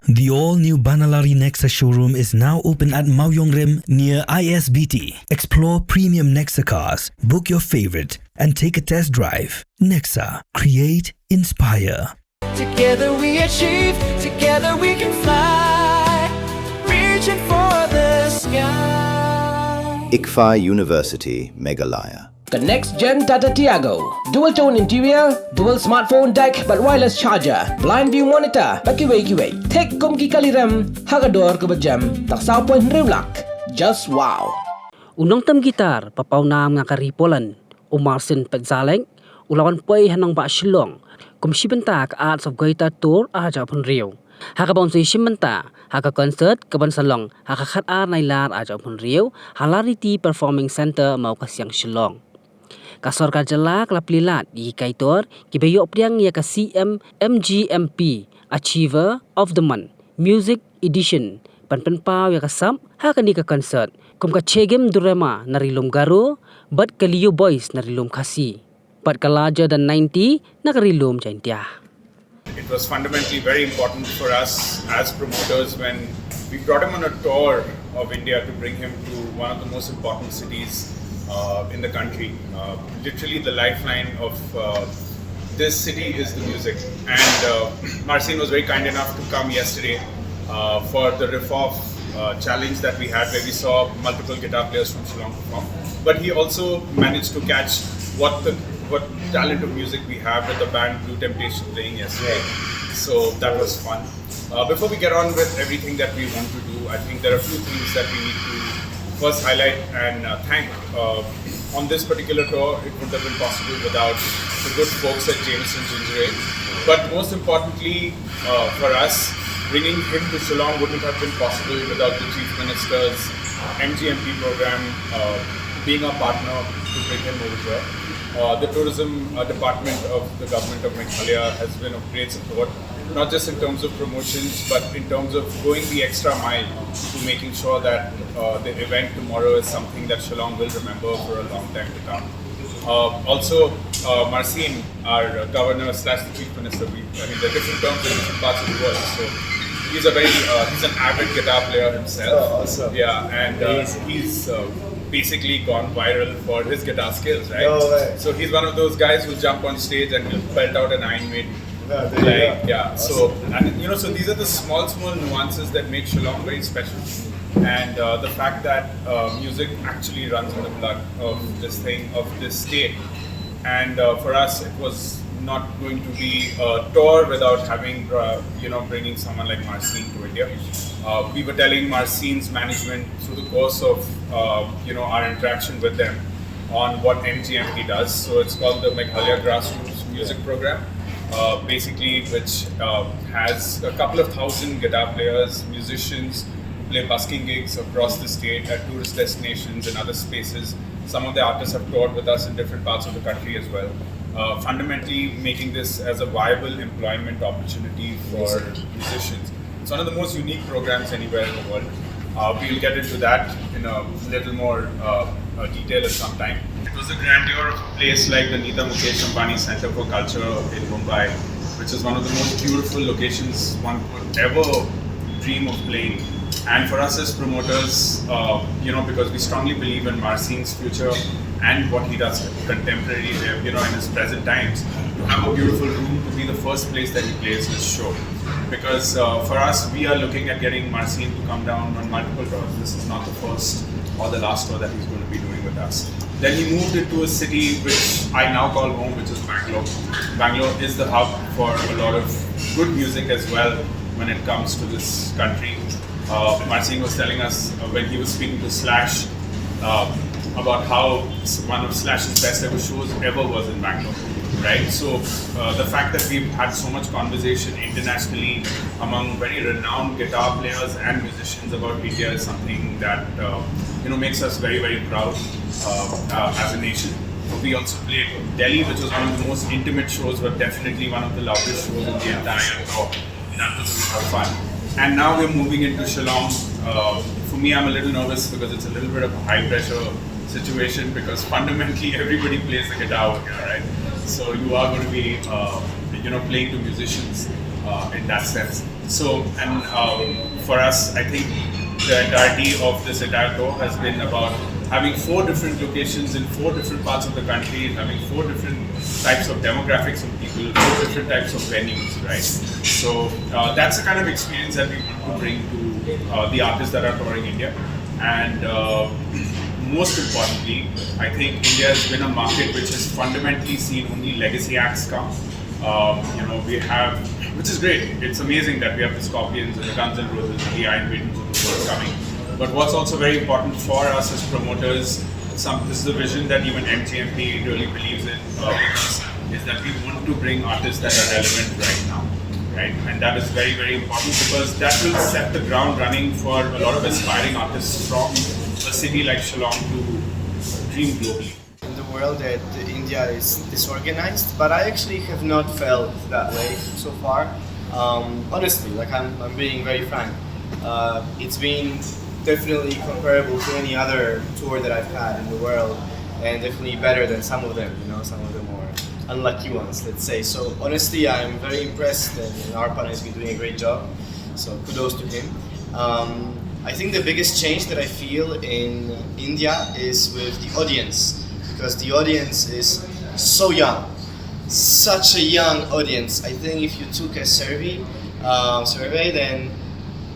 The all-new Banalari Nexa showroom is now open at Mauyongrem near ISBT. Explore premium Nexa cars, book your favorite, and take a test drive. Nexa. Create, inspire. Together we achieve, together we can fly, reaching for the sky. ICFA University, Meghalaya. The next gen Tata Tiago. Dual tone interior, dual smartphone deck but wireless charger, blind view monitor, bakiway. Tek kum ki kaliram, hagador ke bejam, tak saupoin rimlak. Just wow. Nongtem gitar, Pawnam nga karipolan, Marcin Patrzalek, ulawan pay hanang ba Shillong, kum sibenta ka arts of guitar tour aja pun rio. Hakabon sa simenta, haka concert kaban salong, haka khat nailar aja pun rio, Halarity Performing Center mau kasyang Shillong. Kasor kajala klaplilat di kaitor kibayo priang ya ka CM MGMP Achiever of the Month Music Edition panpanpaw ya kasam hakani ka concert kum ka chegem durema narilum garo but kaliyo boys narilum kasi but ka larger than 90 nakarilum jaintia. It was fundamentally very important for us as promoters when we brought him on a tour of India to bring him to one of the most important cities in the country. Literally the lifeline of this city is the music, and Marcin was very kind enough to come yesterday for the riff-off challenge that we had, where we saw multiple guitar players from Shillong perform, but he also managed to catch what talent of music we have with the band Blue Temptation playing yesterday. So that was fun. Before we get on with everything that we want to do, I think there are a few things that we need to first highlight and thank. On this particular tour, it wouldn't have been possible without the good folks at Jameson Ginger Ale. But most importantly, for us, bringing him to Shillong wouldn't have been possible without the Chief Minister's MGMP program being our partner to bring him over here. The tourism department of the government of Meghalaya has been of great support, not just in terms of promotions, but in terms of going the extra mile to making sure that the event tomorrow is something that Shillong will remember for a long time to come. Also, Marcin, our governor / the chief minister, there are different terms in different parts of the world. So he's an avid guitar player himself. Oh, awesome. Yeah, and he's basically gone viral for his guitar skills, right? No way. So he's one of those guys who jump on stage and he'll belt out an Iron Maiden. Yeah. Awesome. So these are the small nuances that make Shillong very special, and the fact that music actually runs in the blood of this state. And for us, it was not going to be a tour without having bringing someone like Marcin to India. We were telling Marcin's management through the course of our interaction with them on what MGMP does. So it's called the Meghalaya Grassroots Music Program. Basically, which has a couple of thousand guitar players, musicians, play busking gigs across the state at tourist destinations and other spaces. Some of the artists have toured with us in different parts of the country as well. Fundamentally, making this as a viable employment opportunity for musicians. It's one of the most unique programs anywhere in the world. We'll get into that in a little more detail at some time. It was the grandeur of a place like the Nita Mukesh Ambani Center for Culture in Mumbai, which is one of the most beautiful locations one could ever dream of playing. And for us as promoters, because we strongly believe in Marcin's future and what he does contemporarily, in his present times, to have a beautiful room to be the first place that he plays his show. Because for us, we are looking at getting Marcin to come down on multiple tours. This is not the first or the last tour that he's going to be doing with us. Then he moved into a city which I now call home, which is Bangalore. Bangalore is the hub for a lot of good music as well when it comes to this country. Marcin was telling us when he was speaking to Slash about how one of Slash's best ever shows ever was in Bangalore, right? So the fact that we've had so much conversation internationally among very renowned guitar players and musicians about India is something that makes us very, very proud as a nation. We also played Delhi, which was one of the most intimate shows, but definitely one of the loudest shows in the entire tour. That was a lot of fun. And now we're moving into Shillong. For me, I'm a little nervous because it's a little bit of a high pressure situation because fundamentally everybody plays the guitar over here, right? So you are going to be, playing to musicians in that sense. So, and for us, I think the entirety of this entire tour has been about having 4 different locations in 4 different parts of the country, having 4 different types of demographics of people, 4 different types of venues, right? So that's the kind of experience that we want to bring to the artists that are touring India. And most importantly, I think India has been a market which has fundamentally seen only legacy acts come. We have, which is great. It's amazing that we have the Scorpions and the Guns N' Roses and the Iron Maidens of the world coming. But what's also very important for us as promoters, this is the vision that even MGMP really believes in, is that we want to bring artists that are relevant right now, right? And that is very, very important because that will set the ground running for a lot of aspiring artists from a city like Shillong to dream globally. In the world that India is disorganized, but I actually have not felt that way so far. Honestly, like I'm being very frank. It's been definitely comparable to any other tour that I've had in the world, and definitely better than some of them. Some of the more unlucky ones, let's say. So honestly, I'm very impressed, and Arpan has been doing a great job. So kudos to him. I think the biggest change that I feel in India is with the audience, because the audience is so young, such a young audience. I think if you took a survey, then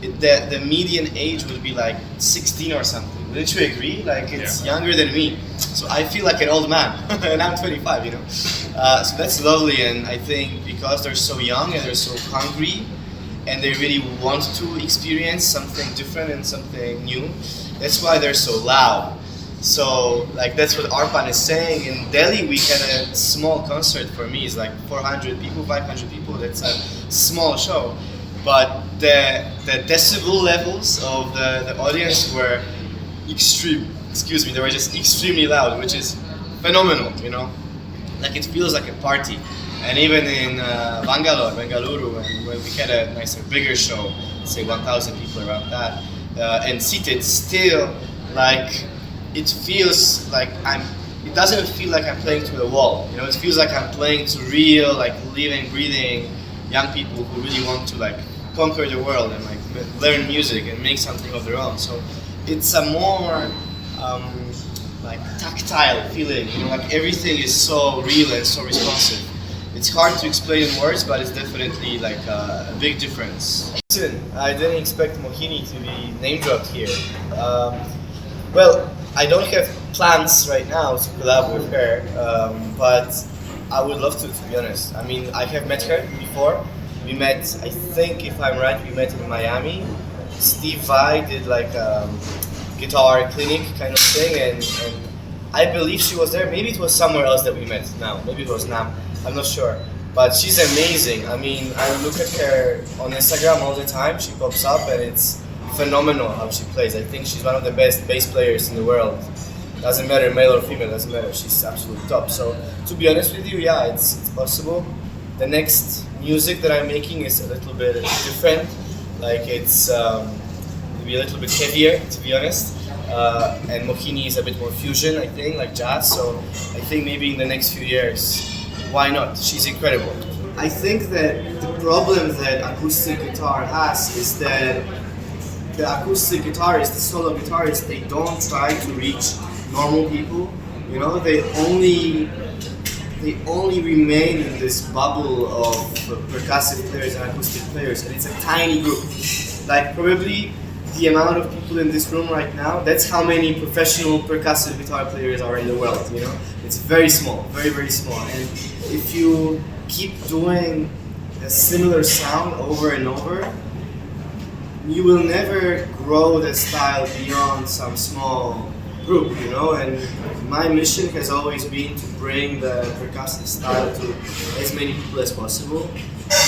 the median age would be like 16 or something. Wouldn't you agree? Like it's younger than me. So I feel like an old man, and I'm 25. So that's lovely, and I think because they're so young and they're so hungry, and they really want to experience something different and something new, that's why they're so loud. So like that's what Arpan is saying. In Delhi, we had a small concert. For me, it's like 400 people, 500 people. That's a small show, but the decibel levels of the audience were extreme. Excuse me, they were just extremely loud, which is phenomenal. Like it feels like a party. And even in Bengaluru, and when we had a nicer, bigger show, say 1,000 people around that, and seated, still like. It feels like it doesn't feel like I'm playing to the wall, it feels like I'm playing to real, like living, breathing young people who really want to like conquer the world and like learn music and make something of their own. So it's a more like tactile feeling, like everything is so real and so responsive. It's hard to explain in words, but it's definitely like a big difference. Listen, I didn't expect Mohini to be name dropped here. Well, I don't have plans right now to collab with her, but I would love to be honest. I mean, I have met her before. We met, I think if I'm right, we met in Miami. Steve Vai did like a guitar clinic kind of thing, and I believe she was there. Maybe it was somewhere else that we met now. Maybe it was Nam. I'm not sure. But she's amazing. I mean, I look at her on Instagram all the time. She pops up and it's phenomenal how she plays. I think she's one of the best bass players in the world. Doesn't matter, male or female, doesn't matter. She's absolutely top. So to be honest with you, yeah, it's possible. The next music that I'm making is a little bit different. Like it's maybe a little bit heavier, to be honest. And Mohini is a bit more fusion, I think, like jazz. So I think maybe in the next few years, why not? She's incredible. I think that the problem that acoustic guitar has is that the acoustic guitarists, the solo guitarists, they don't try to reach normal people. They only remain in this bubble of percussive players and acoustic players, and it's a tiny group. Like probably the amount of people in this room right now, that's how many professional percussive guitar players are in the world. It's very small, very, very small. And if you keep doing a similar sound over and over, you will never grow the style beyond some small group, and my mission has always been to bring the percussive style to as many people as possible.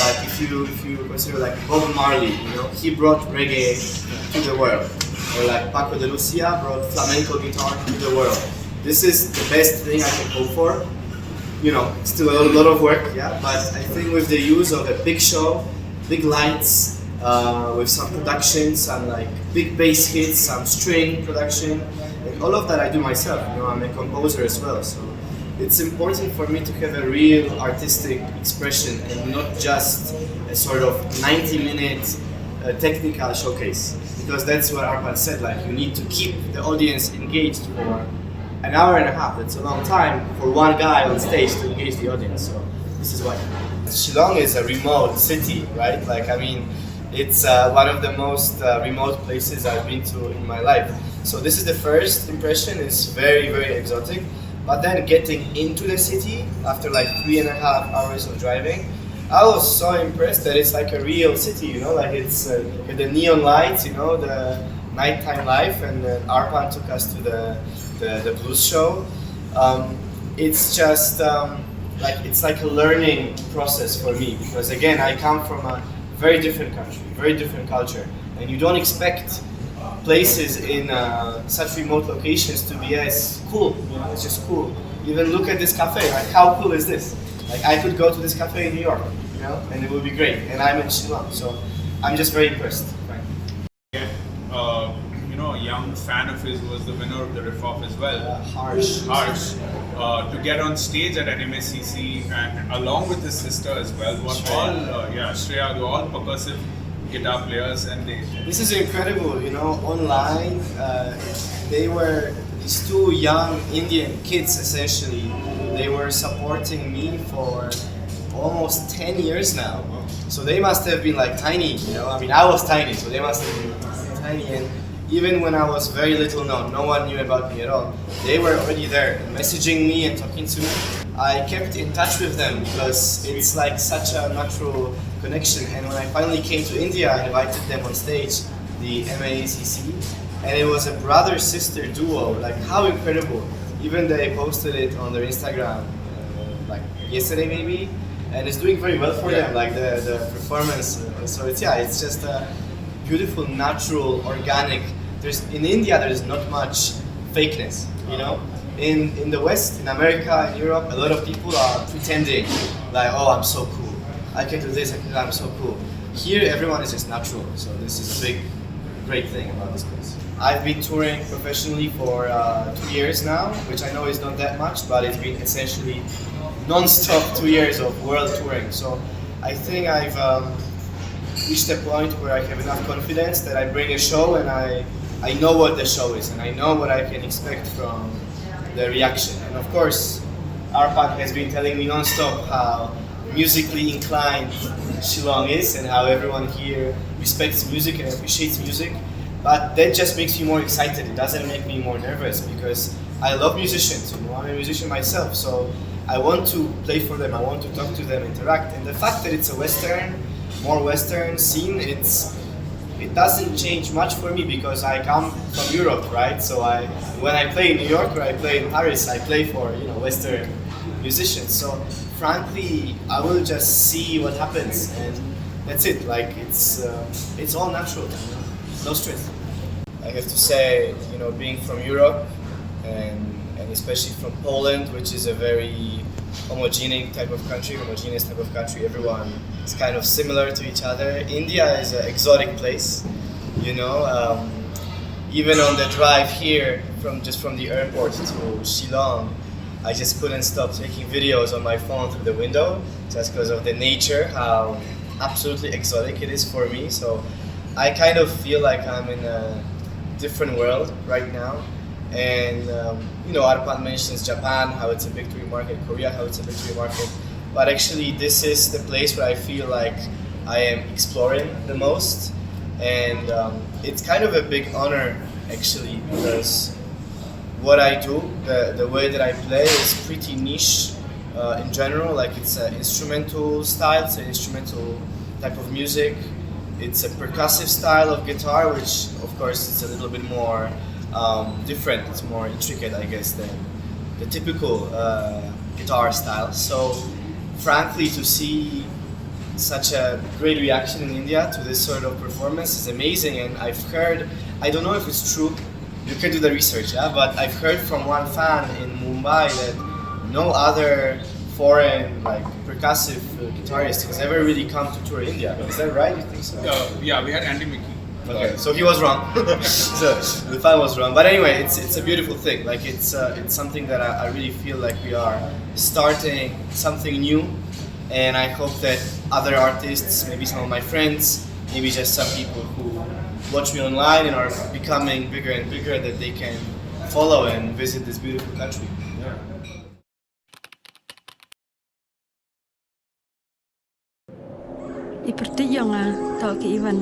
Like if you consider like Bob Marley, he brought reggae to the world, or like Paco de Lucia brought flamenco guitar to the world. This is the best thing I can hope for. Still a lot of work, yeah, but I think with the use of a big show, big lights, with some production, some like big bass hits, some string production, and all of that I do myself. I'm a composer as well, so it's important for me to have a real artistic expression and not just a sort of 90-minute technical showcase, because that's what Arpan said. Like, you need to keep the audience engaged for an hour and a half. That's a long time for one guy on stage to engage the audience. So this is why. Shillong is a remote city, right? Like, I mean, it's one of the most remote places I've been to in my life. So this is the first impression. It's very, very exotic. But then getting into the city after like 3.5 hours of driving, I was so impressed that it's like a real city, you know, like it's the neon lights, you know, the nighttime life, and then Arpan took us to the blues show. It's just it's like a learning process for me, because again, I come from a very different country, very different culture, and you don't expect places in such remote locations to be as cool, you know, it's just cool. Even look at this cafe, like how cool is this? Like, I could go to this cafe in New York, you know, and it would be great, and I'm in Shillong, so I'm just very impressed. Yeah, you know, a young fan of his was the winner of the riff-off as well. Harsh. To get on stage at NMSCC and along with his sister as well, were all, Shreya, they were all percussive guitar players, and This is incredible, you know, online, they were these two young Indian kids, essentially. They were supporting me for almost 10 years now. So they must have been like tiny, you know, I mean, I was tiny, so they must have been tiny, and even when I was very little known, no one knew about me at all, they were already there, messaging me and talking to me. I kept in touch with them because it's like such a natural connection, and when I finally came to India, I invited them on stage, the MACC, and it was a brother-sister duo. Like, how incredible. Even they posted it on their Instagram like yesterday maybe, and it's doing very well for them, like the performance. So it's just a beautiful, natural, organic. In India there's not much fakeness, you know. In the West, in America, in Europe, a lot of people are pretending, like, oh, I'm so cool, I can do this, I'm so cool. Here, everyone is just natural, so this is a great thing about this place. I've been touring professionally for 2 years now, which I know is not that much, but it's been essentially non-stop 2 years of world touring. So I think I've reached a point where I have enough confidence that I bring a show and I know what the show is, and I know what I can expect from the reaction. And of course, Arpan has been telling me non-stop how musically inclined Shillong is and how everyone here respects music and appreciates music. But that just makes me more excited. It doesn't make me more nervous, because I love musicians, you know, I'm a musician myself, so I want to play for them, I want to talk to them, interact. And the fact that it's a more Western scene, it doesn't change much for me, because I come from Europe, right? So when I play in New York or I play in Paris, I play for, you know, Western musicians. So frankly, I will just see what happens, and that's it. Like, it's all natural, you know? No stress. I have to say, you know, being from Europe and especially from Poland, which is a very homogeneous type of country, everyone is kind of similar to each other. India is an exotic place, you know. Even on the drive here, from the airport to Shillong, I just couldn't stop taking videos on my phone through the window, just because of the nature, how absolutely exotic it is for me. So I kind of feel like I'm in a different world right now. And you know, Arpan mentions Japan, how it's a victory market, Korea, how it's a victory market. But actually, this is the place where I feel like I am exploring the most. And it's kind of a big honor, actually, because what I do, the way that I play is pretty niche in general. Like, it's an instrumental style, it's an instrumental type of music. It's a percussive style of guitar, which of course is a little bit more different. It's more intricate, I guess, than the typical guitar style. So frankly, to see such a great reaction in India to this sort of performance is amazing. And I've heard, I don't know if it's true, you can do the research, yeah? But I've heard from one fan in Mumbai that no other foreign, like, percussive guitarist has ever really come to tour India. Is that right? You think so? Yeah, we had Andy Mickey. Okay, so he was wrong. So the fan was wrong. But anyway, it's a beautiful thing. Like, it's something that I really feel like we are starting something new, and I hope that other artists, maybe some of my friends, maybe just some people who watch me online and are becoming bigger and bigger that they can follow and visit this beautiful country. Yeah. Seperti yang tak ke Iwan,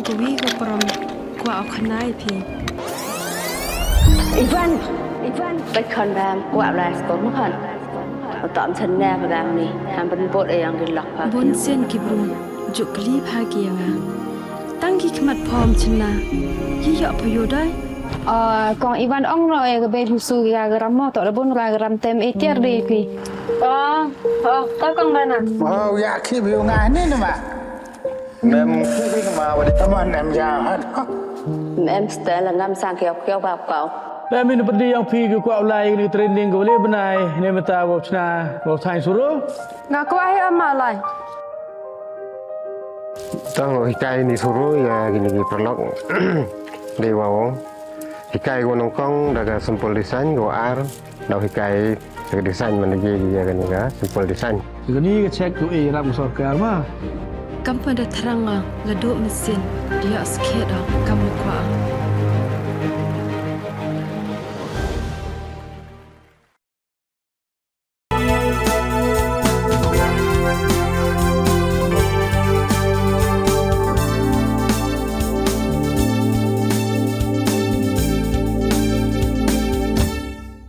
kuwi ke perom kuat kenai pi. Ivan,ไปคอนแบมกว่าลายสกอมคันตอมฉันแน่พะกามนี่ทำเป็นโบดเองกินหลักพะ Bun sen ki brum, juk kli pagi yang Tang ki kemat pom china. Yi ya payo dai. Còn Ivan ông rồi cái bên su gà gram mò tọt là bún gà gram tem ít tiệt đi pi. Có con bên à? Dạ khi biểu ngài nên mà. Em khi mà vào tâm anh em già hết. Em sẽ là ngâm sang kêu vào cậu. Em ini pergi yang pergi ke kuat ulai ni training ke boleh benai ni mata bawa cina bawa sains suruh. Ngaku ai amalai. Tang hikai ni suruh ya gini perlok dewa. Hikai gua nongkong daga simpul desain gua ar dah hikai daga desain mana je dia kan ni simpul desain. Ini ke cek tu ram sokar mah. Kamu pada terang la duk mesin dia sikit dah kamu kuat.